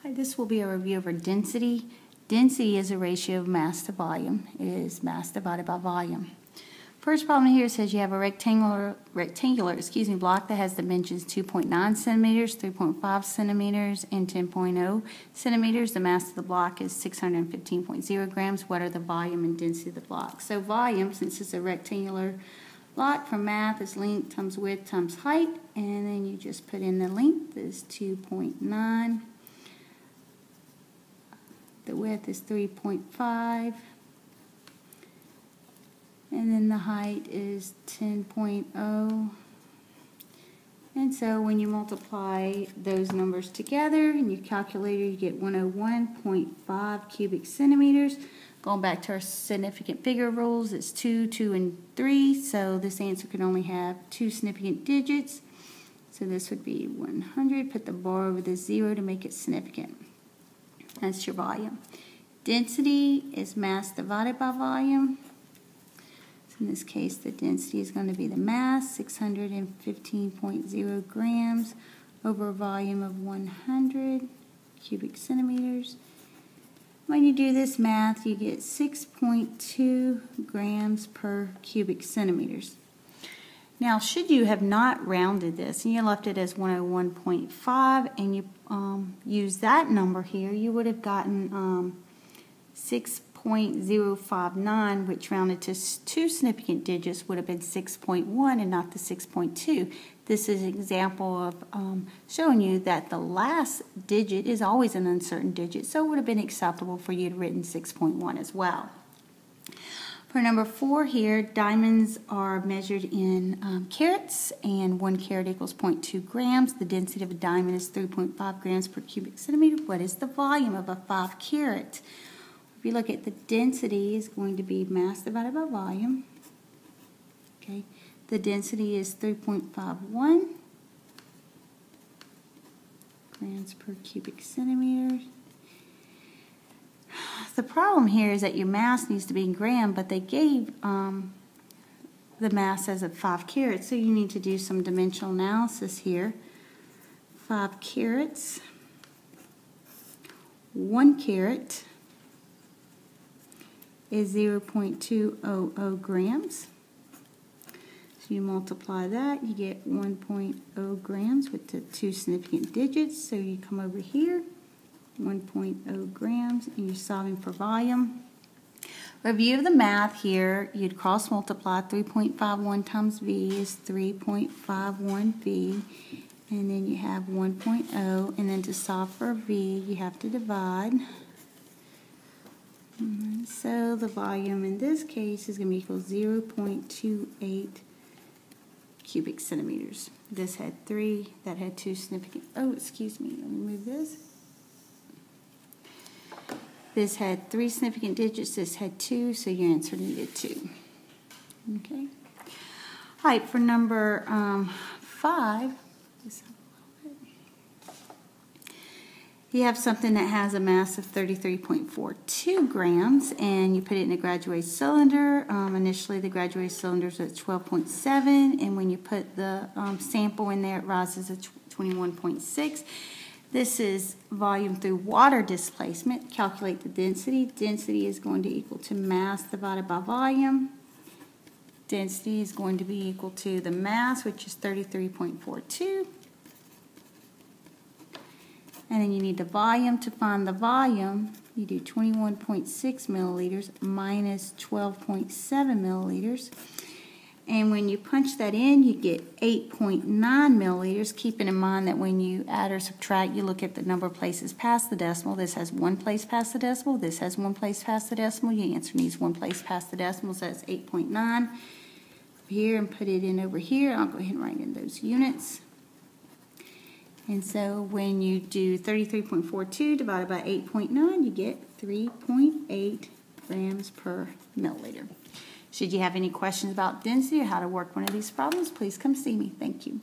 Hi, this will be a review of our density. Density is a ratio of mass to volume. It is mass divided by volume. First problem here says you have a rectangular block that has dimensions 2.9 centimeters, 3.5 centimeters, and 10.0 centimeters. The mass of the block is 615.0 grams. What are the volume and density of the block? So volume, since it's a rectangular block, from math is length times width times height, and then you just put in the length is 2.9. The width is 3.5, and then the height is 10.0. And so when you multiply those numbers together in your calculator, you get 101.5 cubic centimeters. Going back to our significant figure rules, it's 2, 2, and 3, so this answer can only have two significant digits. So this would be 100. Put the bar over the 0 to make it significant. That's your volume. Density is mass divided by volume. So in this case, the density is going to be the mass, 615.0 grams over a volume of 100 cubic centimeters. When you do this math, you get 6.2 grams per cubic centimeters. Now, should you have not rounded this and you left it as 101.5 and you use that number here, you would have gotten 6.059, which rounded to two significant digits would have been 6.1 and not the 6.2. This is an example of showing you that the last digit is always an uncertain digit, so it would have been acceptable for you to have written 6.1 as well. For number 4 here, diamonds are measured in carats, and 1 carat equals 0.2 grams. The density of a diamond is 3.5 grams per cubic centimeter. What is the volume of a 5 carat? If you look at the density, is going to be mass divided by volume. Okay, the density is 3.51 grams per cubic centimeter. The problem here is that your mass needs to be in gram, but they gave the mass as a 5 carats, so you need to do some dimensional analysis here. 5 carats, 1 carat is 0.200 grams. So you multiply that, you get 1.0 grams with the two significant digits. So you come over here, 1.0 grams, and you're solving for volume. Review of the math here, you'd cross multiply. 3.51 times V is 3.51 V, and then you have 1.0, and then to solve for V, you have to divide. And so the volume in this case is going to be equal to 0.28 cubic centimeters. This had 3, that had 2 significant, let me move this. This had 3 significant digits, this had 2, so your answer needed 2. Okay. All right, for number 5, you have something that has a mass of 33.42 grams, and you put it in a graduated cylinder. Initially, the graduated cylinder is at 12.7, and when you put the sample in there, it rises to 21.6. This is volume through water displacement. Calculate the density. Density is going to equal to mass divided by volume. Density is going to be equal to the mass, which is 33.42. And then you need the volume. To find the volume, you do 21.6 milliliters minus 12.7 milliliters. And when you punch that in, you get 8.9 milliliters. Keeping in mind that when you add or subtract, you look at the number of places past the decimal. This has 1 place past the decimal. This has 1 place past the decimal. Your answer needs 1 place past the decimal, so that's 8.9. Here, and put it in over here. I'll go ahead and write in those units. And so when you do 33.42 divided by 8.9, you get 3.8 grams per milliliter. Should you have any questions about density or how to work one of these problems, please come see me. Thank you.